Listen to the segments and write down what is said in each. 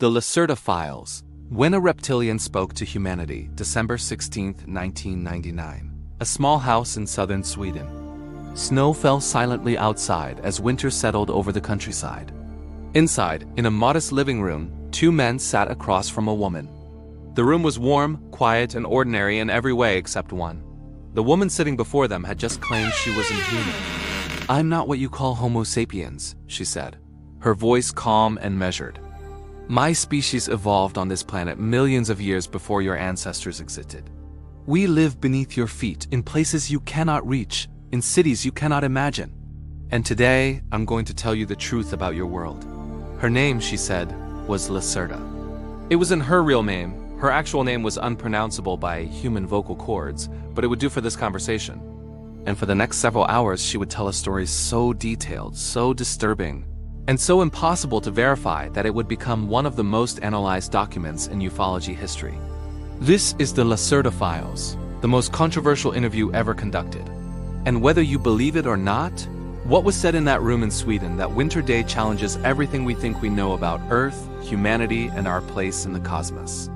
The Lacerta Files. When a Reptilian Spoke to Humanity, December 16, 1999. A small house in southern Sweden. Snow fell silently outside as winter settled over the countryside. Inside, in a modest living room, two men sat across from a woman. The room was warm, quiet, and ordinary in every way except one. The woman sitting before them had just claimed she was inhuman. "I'm not what you call Homo sapiens," she said, her voice calm and measured. "My species evolved on this planet millions of years before your ancestors existed. We live beneath your feet, in places you cannot reach, in cities you cannot imagine. And today, I'm going to tell you the truth about your world." Her name, she said, was Lacerta. It wasn't her real name. Her actual name was unpronounceable by human vocal cords, but it would do for this conversation. And for the next several hours, she would tell us stories so detailed, so disturbing, and so impossible to verify that it would become one of the most analyzed documents in ufology history. This is the Lacerta Files, the most controversial interview ever conducted. And whether you believe it or not, what was said in that room in Sweden that winter day challenges everything we think we know about Earth, humanity, and our place in the cosmos.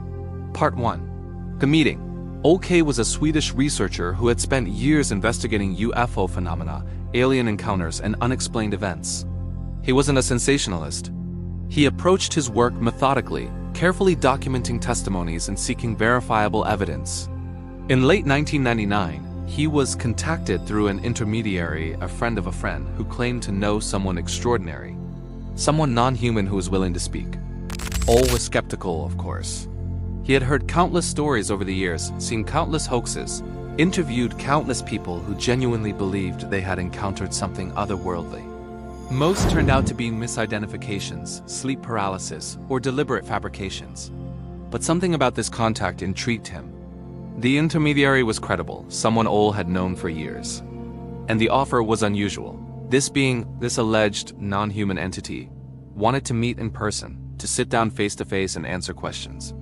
Part 1. The meeting. Ole K was a Swedish researcher who had spent years investigating UFO phenomena, alien encounters, and unexplained events. He wasn't a sensationalist. He approached his work methodically, carefully documenting testimonies and seeking verifiable evidence. In late 1999, he was contacted through an intermediary, a friend of a friend, who claimed to know someone extraordinary. Someone non-human who was willing to speak. Ole was skeptical, of course. He had heard countless stories over the years, seen countless hoaxes, interviewed countless people who genuinely believed they had encountered something otherworldly. Most turned out to be misidentifications, sleep paralysis, or deliberate fabrications. But something about this contact intrigued him. The intermediary was credible, someone Ole had known for years. And the offer was unusual. This alleged non-human entity wanted to meet in person, to sit down face to face and answer questions.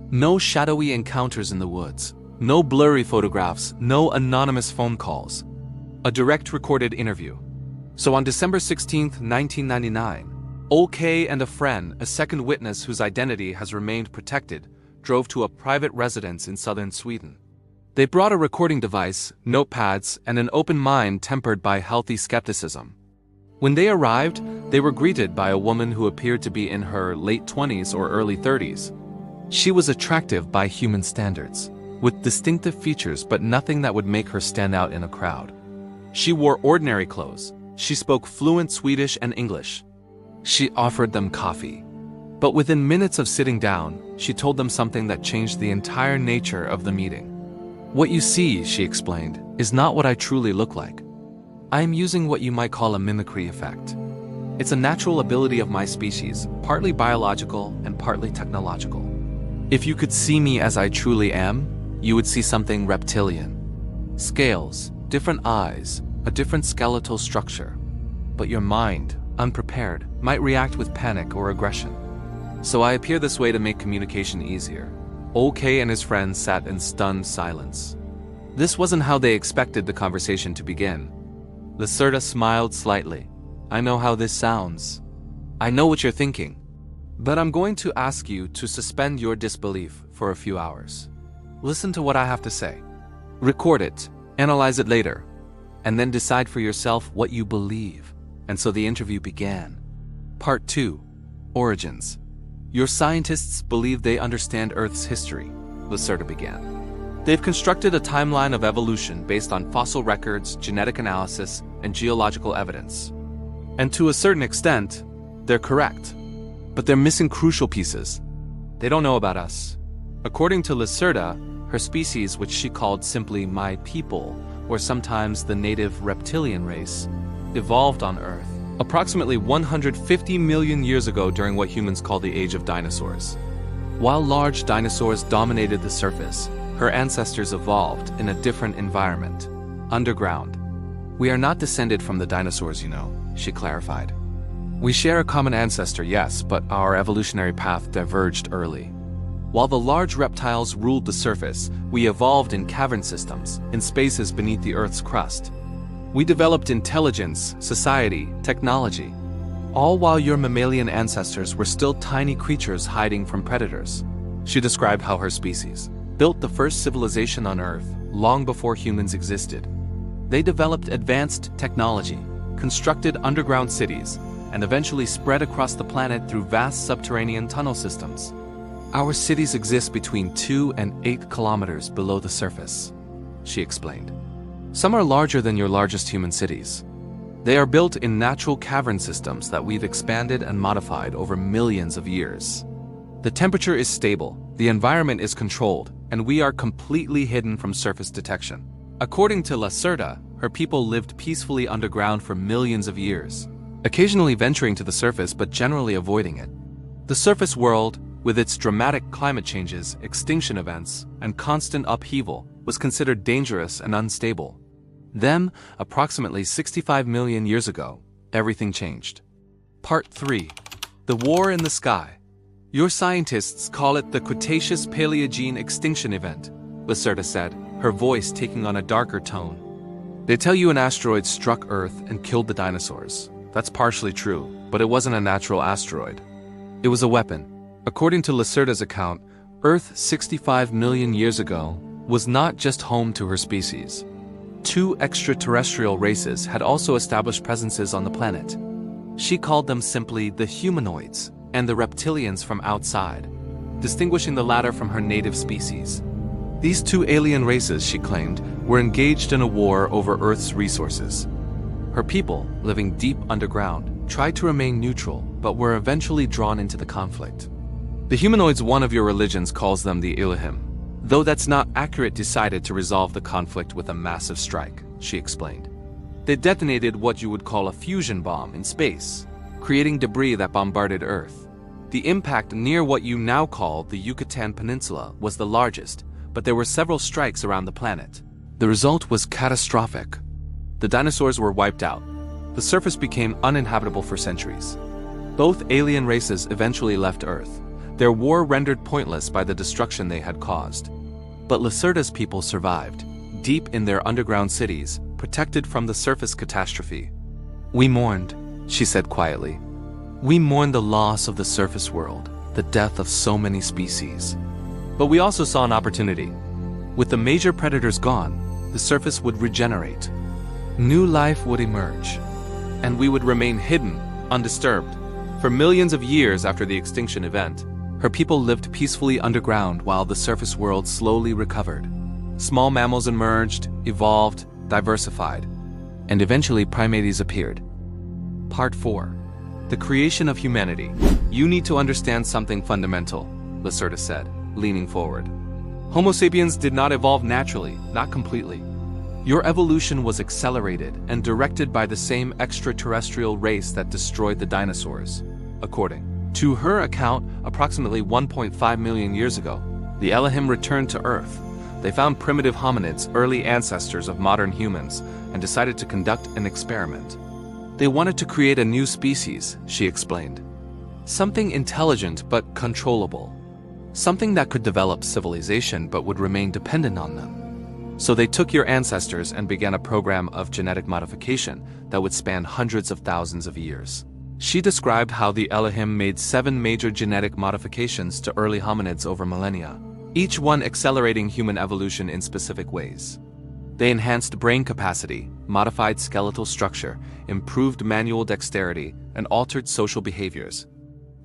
No shadowy encounters in the woods, no blurry photographs, no anonymous phone calls. A direct recorded interview. So on December 16, 1999, Ole K and a friend, a second witness whose identity has remained protected, drove to a private residence in southern Sweden. They brought a recording device, notepads, and an open mind tempered by healthy skepticism. When they arrived, they were greeted by a woman who appeared to be in her late 20s or early 30s. She was attractive by human standards, with distinctive features but nothing that would make her stand out in a crowd. She wore ordinary clothes. She spoke fluent Swedish and English. She offered them coffee. But within minutes of sitting down, she told them something that changed the entire nature of the meeting. "What you see," she explained, "is not what I truly look like. I am using what you might call a mimicry effect. It's a natural ability of my species, partly biological and partly technological. If you could see me as I truly am, you would see something reptilian. Scales, different eyes, a different skeletal structure. But your mind, unprepared, might react with panic or aggression. So I appear this way to make communication easier." Ole K and his friends sat in stunned silence. This wasn't how they expected the conversation to begin. Lacerta smiled slightly. "I know how this sounds. I know what you're thinking. But I'm going to ask you to suspend your disbelief for a few hours. Listen to what I have to say. Record it, analyze it later, and then decide for yourself what you believe." And so the interview began. Part 2. Origins. "Your scientists believe they understand Earth's history," Lacerta began. "They've constructed a timeline of evolution based on fossil records, genetic analysis, and geological evidence. And to a certain extent, they're correct. But they're missing crucial pieces. They don't know about us. According to Lacerta, her species, which she called simply my people, or sometimes the native reptilian race, evolved on Earth approximately 150 million years ago during what humans call the age of dinosaurs. While large dinosaurs dominated the surface, her ancestors evolved in a different environment, underground. We are not descended from the dinosaurs, you know," she clarified. "We share a common ancestor, yes, but our evolutionary path diverged early. While the large reptiles ruled the surface, we evolved in cavern systems, in spaces beneath the Earth's crust. We developed intelligence, society, technology. all while your mammalian ancestors were still tiny creatures hiding from predators. She described how her species built the first civilization on Earth long before humans existed. They developed advanced technology, constructed underground cities, and eventually spread across the planet through vast subterranean tunnel systems. Our cities exist between 2 and 8 kilometers below the surface, she explained. Some are larger than your largest human cities. They are built in natural cavern systems that we've expanded and modified over millions of years. The temperature is stable, the environment is controlled, and we are completely hidden from surface detection. According to Lacerta, her people lived peacefully underground for millions of years, occasionally venturing to the surface but generally avoiding it. The surface world, with its dramatic climate changes, extinction events, and constant upheaval, was considered dangerous and unstable. Then, approximately 65 million years ago, everything changed. Part 3. The War in the Sky. Your scientists call it the Cretaceous-Paleogene extinction event, Lacerta said, her voice taking on a darker tone. They tell you an asteroid struck Earth and killed the dinosaurs. That's partially true, but it wasn't a natural asteroid. It was a weapon. According to Lacerta's account, Earth 65 million years ago was not just home to her species. 2 extraterrestrial races had also established presences on the planet. She called them simply the humanoids and the reptilians from outside, distinguishing the latter from her native species. These 2 alien races, she claimed, were engaged in a war over Earth's resources. Her people, living deep underground, tried to remain neutral, but were eventually drawn into the conflict. The humanoids, one of your religions, calls them the Elohim, though that's not accurate, decided to resolve the conflict with a massive strike, she explained. They detonated what you would call a fusion bomb in space, creating debris that bombarded Earth. The impact near what you now call the Yucatan Peninsula was the largest, but there were several strikes around the planet. The result was catastrophic. The dinosaurs were wiped out. The surface became uninhabitable for centuries. Both alien races eventually left Earth, their war rendered pointless by the destruction they had caused. But Lacerta's people survived, deep in their underground cities, protected from the surface catastrophe. We mourned, she said quietly. We mourned the loss of the surface world, the death of so many species. But we also saw an opportunity. With the major predators gone, the surface would regenerate. New life would emerge, and we would remain hidden, undisturbed. For millions of years after the extinction event, her people lived peacefully underground while the surface world slowly recovered. Small mammals emerged, evolved, diversified, and eventually primates appeared. Part 4. The creation of humanity. You need to understand something fundamental, Lacerta said, leaning forward. Homo sapiens did not evolve naturally, not completely. Your evolution was accelerated and directed by the same extraterrestrial race that destroyed the dinosaurs. According to her account, approximately 1.5 million years ago, the Elohim returned to Earth. They found primitive hominids, early ancestors of modern humans, and decided to conduct an experiment. They wanted to create a new species, she explained. Something intelligent but controllable. Something that could develop civilization but would remain dependent on them. So they took your ancestors and began a program of genetic modification that would span hundreds of thousands of years. She described how the Elohim made 7 major genetic modifications to early hominids over millennia, each one accelerating human evolution in specific ways. They enhanced brain capacity, modified skeletal structure, improved manual dexterity, and altered social behaviors.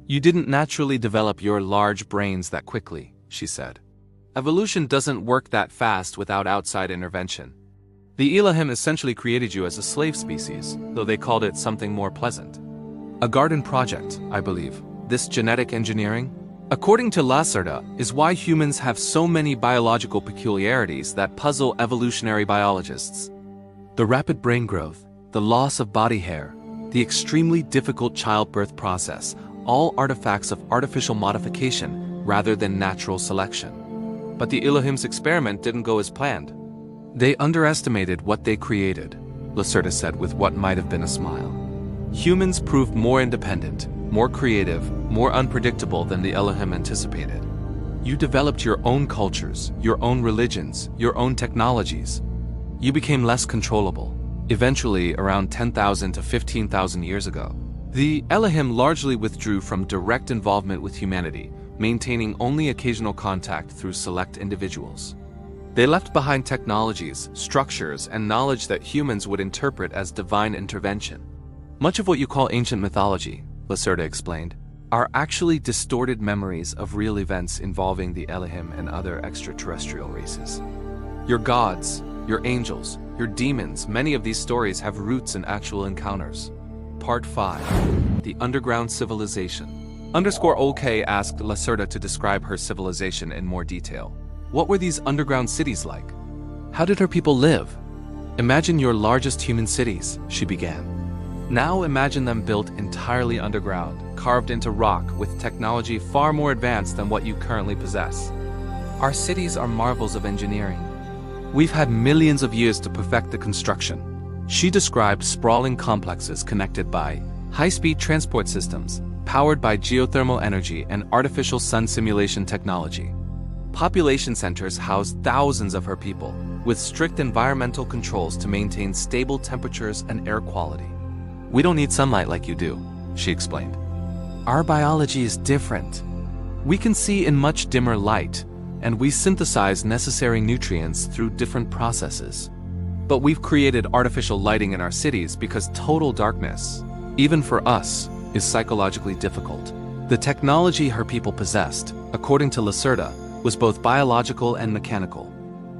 You didn't naturally develop your large brains that quickly, she said. Evolution doesn't work that fast without outside intervention. The Elohim essentially created you as a slave species, though they called it something more pleasant. A garden project, I believe. This genetic engineering, according to Lacerta, is why humans have so many biological peculiarities that puzzle evolutionary biologists. The rapid brain growth, the loss of body hair, the extremely difficult childbirth process, all artifacts of artificial modification rather than natural selection. But the Elohim's experiment didn't go as planned. They underestimated what they created, Lacerta said with what might have been a smile. Humans proved more independent, more creative, more unpredictable than the Elohim anticipated. You developed your own cultures, your own religions, your own technologies. You became less controllable. Eventually, around 10,000 to 15,000 years ago, The Elohim largely withdrew from direct involvement with humanity, maintaining only occasional contact through select individuals. They left behind technologies, structures, and knowledge that humans would interpret as divine intervention. Much of what you call ancient mythology, Lacerta explained, are actually distorted memories of real events involving the Elohim and other extraterrestrial races. Your gods, your angels, your demons, many of these stories have roots in actual encounters. Part 5. The Underground Civilization. Ole K asked Lacerta to describe her civilization in more detail. What were these underground cities like? How did her people live? Imagine your largest human cities, she began. Now imagine them built entirely underground, carved into rock with technology far more advanced than what you currently possess. Our cities are marvels of engineering. We've had millions of years to perfect the construction. She described sprawling complexes connected by high-speed transport systems, powered by geothermal energy and artificial sun simulation technology. Population centers house thousands of her people, with strict environmental controls to maintain stable temperatures and air quality. We don't need sunlight like you do, she explained. Our biology is different. We can see in much dimmer light, and we synthesize necessary nutrients through different processes. But we've created artificial lighting in our cities because total darkness, even for us, is psychologically difficult. The technology her people possessed, according to Lacerta, was both biological and mechanical.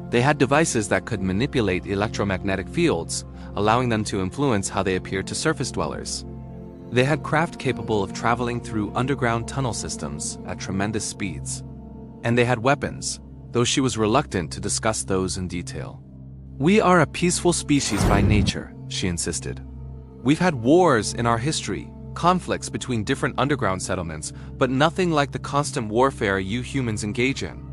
They had devices that could manipulate electromagnetic fields, allowing them to influence how they appeared to surface dwellers. They had craft capable of traveling through underground tunnel systems at tremendous speeds. And they had weapons, though she was reluctant to discuss those in detail. We are a peaceful species by nature, she insisted. We've had wars in our history, conflicts between different underground settlements, but nothing like the constant warfare you humans engage in.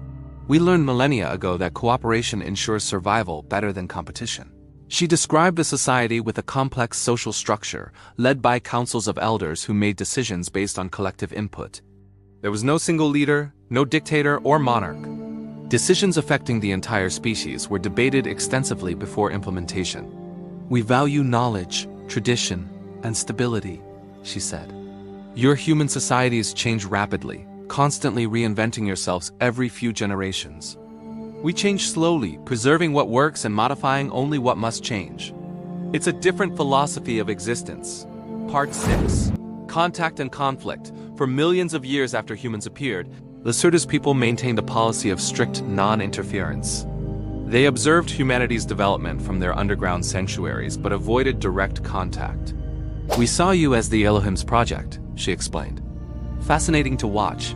We learned millennia ago that cooperation ensures survival better than competition. She described the society with a complex social structure, led by councils of elders who made decisions based on collective input. There was no single leader, no dictator or monarch. Decisions affecting the entire species were debated extensively before implementation. We value knowledge, tradition, and stability, she said. Your human societies change rapidly, constantly reinventing yourselves every few generations. We change slowly, preserving what works and modifying only what must change. It's a different philosophy of existence. Part 6. Contact and conflict. For millions of years after humans appeared, Lacerta's people maintained a policy of strict non-interference. They observed humanity's development from their underground sanctuaries but avoided direct contact. We saw you as the Elohim's project, she explained. Fascinating to watch,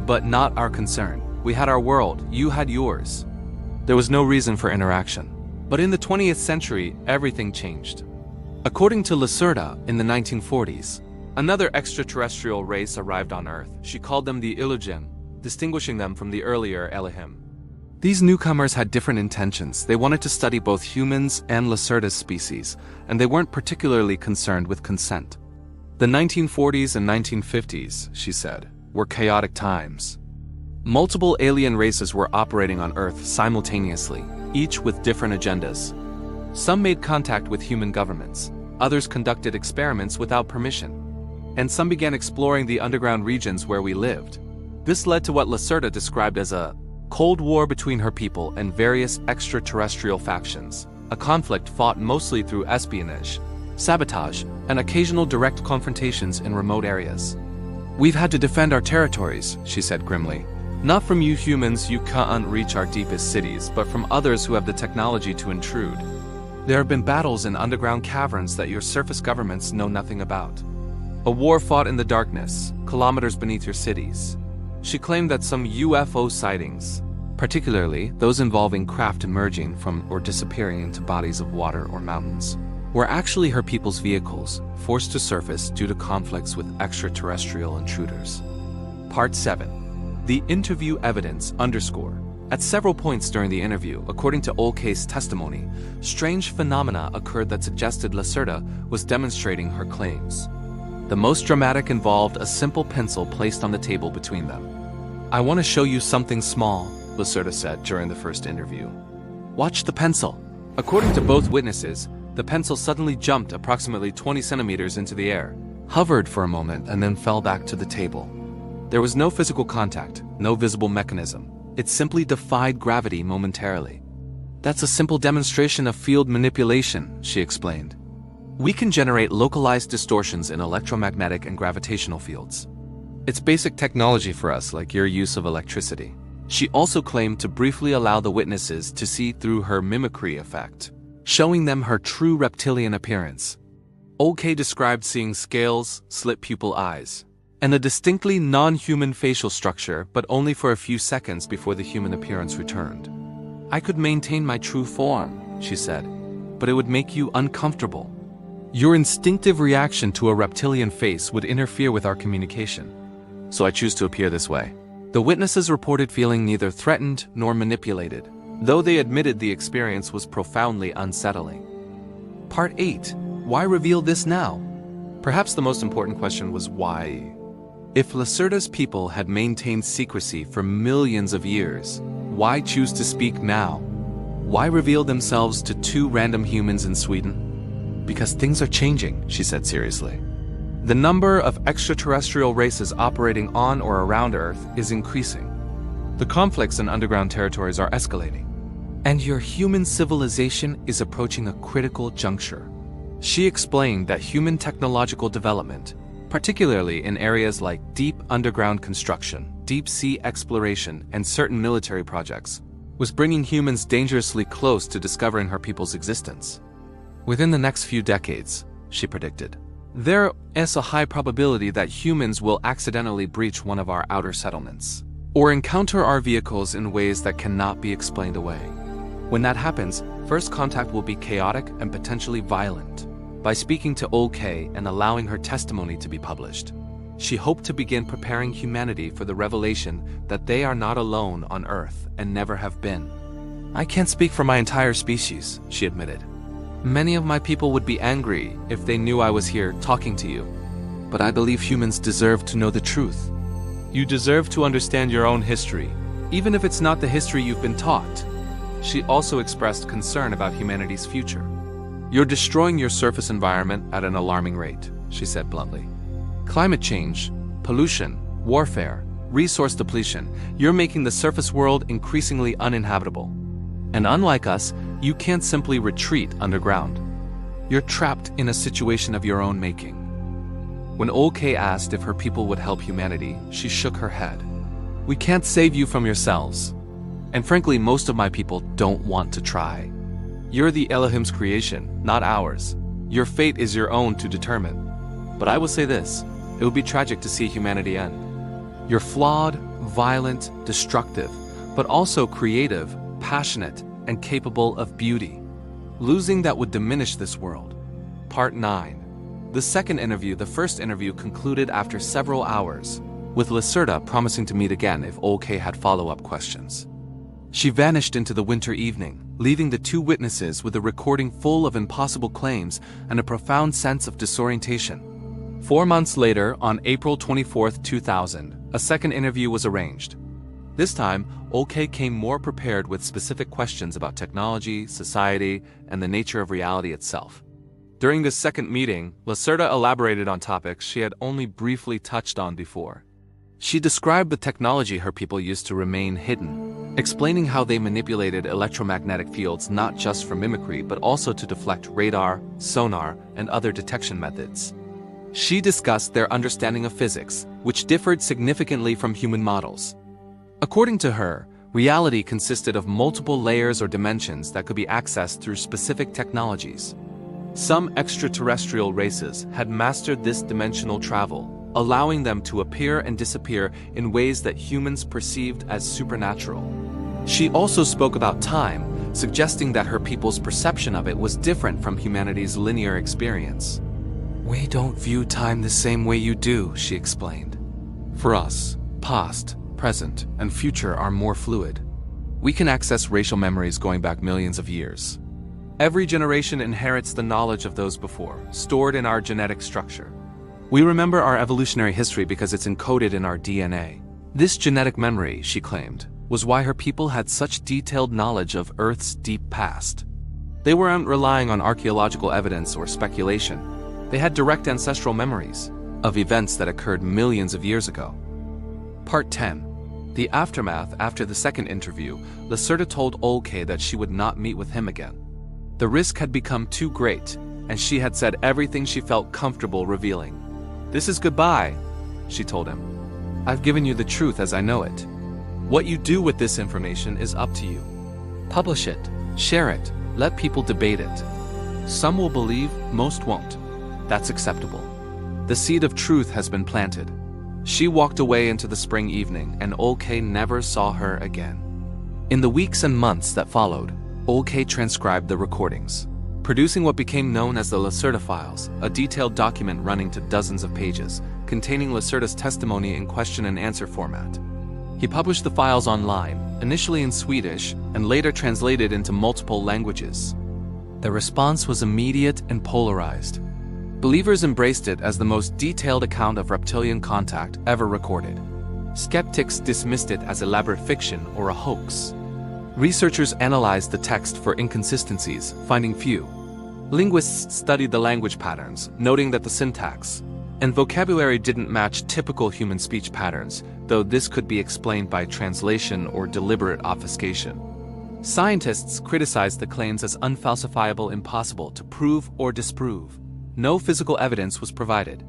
but not our concern. We had our world, you had yours. There was no reason for interaction. But in the 20th century, everything changed. According to Lacerta, in the 1940s, another extraterrestrial race arrived on Earth. She called them the Illusion, distinguishing them from the earlier Elohim. These newcomers had different intentions. They wanted to study both humans and Lacerta's species, and they weren't particularly concerned with consent. The 1940s and 1950s, she said, were chaotic times. Multiple alien races were operating on Earth simultaneously, each with different agendas. Some made contact with human governments, others conducted experiments without permission, and some began exploring the underground regions where we lived. This led to what Lacerta described as a Cold War between her people and various extraterrestrial factions, a conflict fought mostly through espionage, sabotage, and occasional direct confrontations in remote areas. We've had to defend our territories, she said grimly. Not from you humans, you can't reach our deepest cities, but from others who have the technology to intrude. There have been battles in underground caverns that your surface governments know nothing about. A war fought in the darkness, kilometers beneath your cities. She claimed that some UFO sightings, particularly those involving craft emerging from or disappearing into bodies of water or mountains, were actually her people's vehicles, forced to surface due to conflicts with extraterrestrial intruders. Part 7. The interview evidence _ At several points during the interview, according to Ole K's testimony, strange phenomena occurred that suggested Lacerta was demonstrating her claims. The most dramatic involved a simple pencil placed on the table between them. I want to show you something small, Lacerta said during the first interview. Watch the pencil. According to both witnesses, the pencil suddenly jumped approximately 20 centimeters into the air. hovered for a moment, and then fell back to the table. There was no physical contact, no visible mechanism. It simply defied gravity momentarily. "That's a simple demonstration of field manipulation," she explained. "We can generate localized distortions in electromagnetic and gravitational fields. It's basic technology for us, like your use of electricity." She also claimed to briefly allow the witnesses to see through her mimicry effect, showing them her true reptilian appearance. Ole K described seeing scales, slit pupil eyes, and a distinctly non-human facial structure, but only for a few seconds before the human appearance returned. "I could maintain my true form," she said, "but it would make you uncomfortable. Your instinctive reaction to a reptilian face would interfere with our communication. So I choose to appear this way." The witnesses reported feeling neither threatened nor manipulated, though they admitted the experience was profoundly unsettling. Part 8. Why reveal this now? Perhaps the most important question was why. If Lacerta's people had maintained secrecy for millions of years, why choose to speak now? Why reveal themselves to two random humans in Sweden? "Because things are changing," she said seriously. "The number of extraterrestrial races operating on or around Earth is increasing. The conflicts in underground territories are escalating. And your human civilization is approaching a critical juncture." She explained that human technological development, particularly in areas like deep underground construction, deep-sea exploration, and certain military projects, was bringing humans dangerously close to discovering her people's existence. Within the next few decades, she predicted, there is a high probability that humans will accidentally breach one of our outer settlements, or encounter our vehicles in ways that cannot be explained away. When that happens, first contact will be chaotic and potentially violent. By speaking to Ole K and allowing her testimony to be published, she hoped to begin preparing humanity for the revelation that they are not alone on Earth and never have been. "I can't speak for my entire species," she admitted. "Many of my people would be angry if they knew I was here talking to you. But I believe humans deserve to know the truth. You deserve to understand your own history, even if it's not the history you've been taught." She also expressed concern about humanity's future. "You're destroying your surface environment at an alarming rate," she said bluntly. "Climate change, pollution, warfare, resource depletion, you're making the surface world increasingly uninhabitable. And unlike us, you can't simply retreat underground. You're trapped in a situation of your own making." When Ole K asked if her people would help humanity, she shook her head. "We can't save you from yourselves. And frankly, most of my people don't want to try. You're the Elohim's creation, not ours. Your fate is your own to determine. But I will say this, it would be tragic to see humanity end. You're flawed, violent, destructive, but also creative, passionate, and capable of beauty. Losing that would diminish this world." Part 9. The second interview, the first interview concluded after several hours, with Lacerta promising to meet again if Ole K had follow-up questions. She vanished into the winter evening, leaving the two witnesses with a recording full of impossible claims and a profound sense of disorientation. 4 months later, on April 24, 2000, a second interview was arranged. This time, Ole K came more prepared with specific questions about technology, society, and the nature of reality itself. During this second meeting, Lacerta elaborated on topics she had only briefly touched on before. She described the technology her people used to remain hidden, explaining how they manipulated electromagnetic fields not just for mimicry but also to deflect radar, sonar, and other detection methods. She discussed their understanding of physics, which differed significantly from human models. According to her, reality consisted of multiple layers or dimensions that could be accessed through specific technologies. Some extraterrestrial races had mastered this dimensional travel, allowing them to appear and disappear in ways that humans perceived as supernatural. She also spoke about time, suggesting that her people's perception of it was different from humanity's linear experience. "We don't view time the same way you do," she explained. "For us, past, present, and future are more fluid. We can access racial memories going back millions of years. Every generation inherits the knowledge of those before, stored in our genetic structure. We remember our evolutionary history because it's encoded in our DNA. This genetic memory," she claimed, was why her people had such detailed knowledge of Earth's deep past. They weren't relying on archaeological evidence or speculation. They had direct ancestral memories, of events that occurred millions of years ago. Part 10. The aftermath. After the second interview, Lacerta told Ole K that she would not meet with him again. The risk had become too great, and she had said everything she felt comfortable revealing. "This is goodbye," she told him. "I've given you the truth as I know it. What you do with this information is up to you. Publish it, share it, let people debate it. Some will believe, most won't. That's acceptable. The seed of truth has been planted." She walked away into the spring evening, and Ole K never saw her again. In the weeks and months that followed, Ole K transcribed the recordings, producing what became known as the Lacerta Files, a detailed document running to dozens of pages, containing Lacerta's testimony in question and answer format. He published the files online, initially in Swedish, and later translated into multiple languages. The response was immediate and polarized. Believers embraced it as the most detailed account of reptilian contact ever recorded. Skeptics dismissed it as elaborate fiction or a hoax. Researchers analyzed the text for inconsistencies, finding few. Linguists studied the language patterns, noting that the syntax and vocabulary didn't match typical human speech patterns, though this could be explained by translation or deliberate obfuscation. Scientists criticized the claims as unfalsifiable, impossible to prove or disprove. No physical evidence was provided.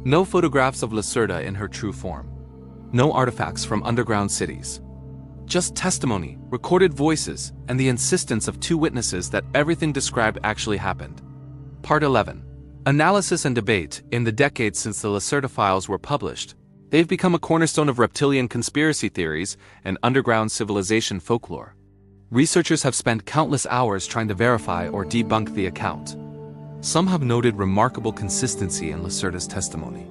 No photographs of Lacerta in her true form. No artifacts from underground cities. Just testimony, recorded voices, and the insistence of two witnesses that everything described actually happened. Part 11. Analysis and debate. In the decades since the Lacerta Files were published, they've become a cornerstone of reptilian conspiracy theories and underground civilization folklore. Researchers have spent countless hours trying to verify or debunk the account. Some have noted remarkable consistency in Lacerta's testimony.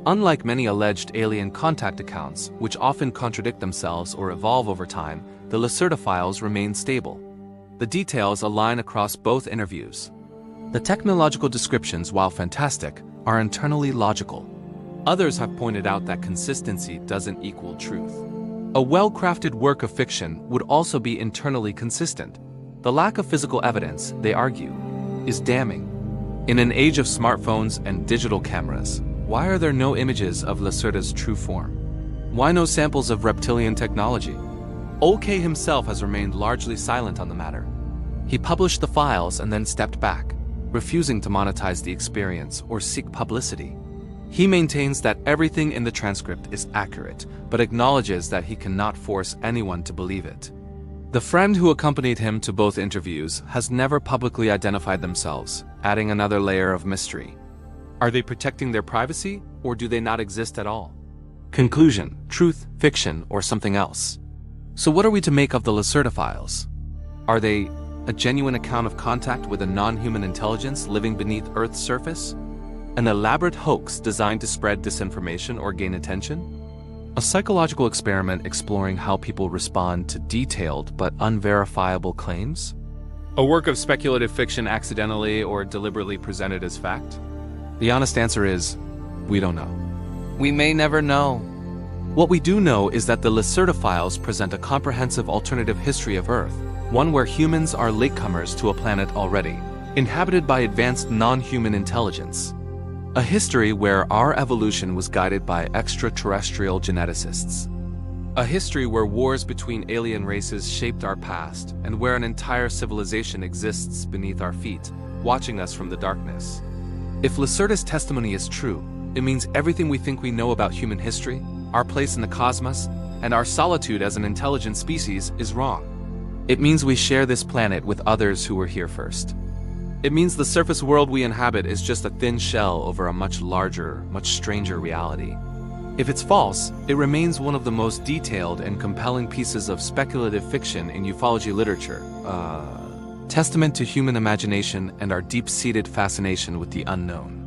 Unlike many alleged alien contact accounts, which often contradict themselves or evolve over time, the Lacerta Files remain stable. The details align across both interviews. The technological descriptions, while fantastic, are internally logical. Others have pointed out that consistency doesn't equal truth. A well-crafted work of fiction would also be internally consistent. The lack of physical evidence, they argue, is damning. In an age of smartphones and digital cameras, why are there no images of Lacerta's true form? Why no samples of reptilian technology? Ole K himself has remained largely silent on the matter. He published the files and then stepped back, refusing to monetize the experience or seek publicity. He maintains that everything in the transcript is accurate, but acknowledges that he cannot force anyone to believe it. The friend who accompanied him to both interviews has never publicly identified themselves, adding another layer of mystery. Are they protecting their privacy, or do they not exist at all? Conclusion: truth, fiction, or something else? So what are we to make of the Lacerta Files? Are they a genuine account of contact with a non-human intelligence living beneath Earth's surface? An elaborate hoax designed to spread disinformation or gain attention? A psychological experiment exploring how people respond to detailed but unverifiable claims? A work of speculative fiction accidentally or deliberately presented as fact? The honest answer is, we don't know. We may never know. What we do know is that the Lacerta Files present a comprehensive alternative history of Earth, one where humans are latecomers to a planet already inhabited by advanced non-human intelligence. A history where our evolution was guided by extraterrestrial geneticists. A history where wars between alien races shaped our past, and where an entire civilization exists beneath our feet, watching us from the darkness. If Lacerta's testimony is true, it means everything we think we know about human history, our place in the cosmos, and our solitude as an intelligent species is wrong. It means we share this planet with others who were here first. It means the surface world we inhabit is just a thin shell over a much larger, much stranger reality. If it's false, it remains one of the most detailed and compelling pieces of speculative fiction in ufology literature, testament to human imagination and our deep-seated fascination with the unknown.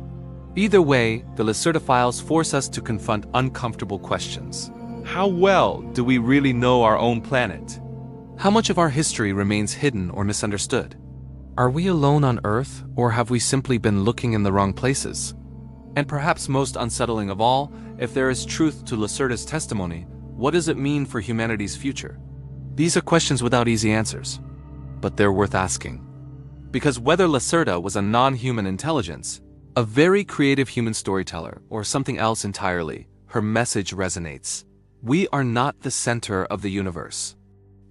Either way, the Lacerta Files force us to confront uncomfortable questions. How well do we really know our own planet? How much of our history remains hidden or misunderstood? Are we alone on Earth, or have we simply been looking in the wrong places? And perhaps most unsettling of all, if there is truth to Lacerta's testimony, what does it mean for humanity's future? These are questions without easy answers, but they're worth asking. Because whether Lacerta was a non-human intelligence, A very creative human storyteller, or something else entirely, her message resonates. We are not the center of the universe.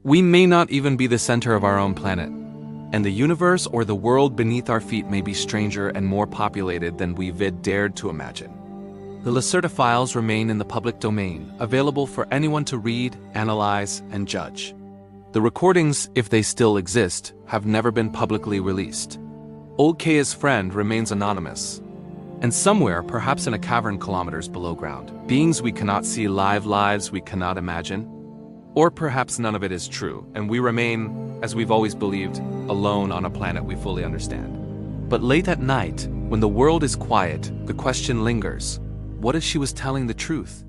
We may not even be the center of our own planet. And the universe or the world beneath our feet may be stranger and more populated than we've dared to imagine. The Lacerta Files remain in the public domain, available for anyone to read, analyze, and judge. The recordings, if they still exist, have never been publicly released. Ole K's friend remains anonymous. And somewhere, perhaps in a cavern kilometers below ground, beings we cannot see live lives we cannot imagine. Or perhaps none of it is true, and we remain, as we've always believed, alone on a planet we fully understand. But late at night, when the world is quiet, the question lingers: what if she was telling the truth?